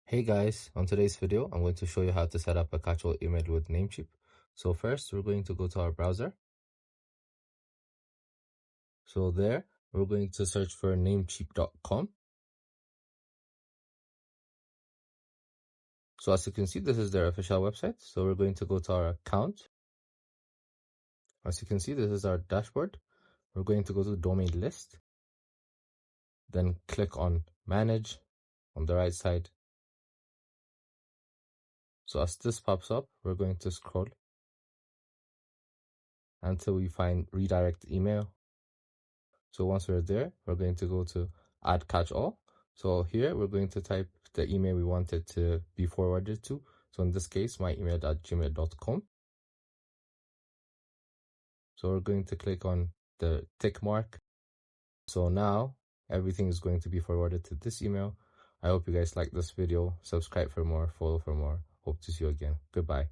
Hey guys, on today's video, I'm going to show you how to set up a catch-all email with Namecheap. So first, we're going to go to our browser. So there, we're going to search for namecheap.com. So as you can see, this is their official website. So we're going to go to our account. As you can see, this is our dashboard. We're going to go to domain list. Then click on manage on the right side. So as this pops up, we're going to scroll until we find redirect email. So once we're there, we're going to go to add catch all. So here we're going to type the email we want it to be forwarded to. So in this case, my email@gmail.com. So we're going to click on the tick mark. So now everything is going to be forwarded to this email. I hope you guys like this video. Subscribe for more, follow for more. Hope to see you again. Goodbye.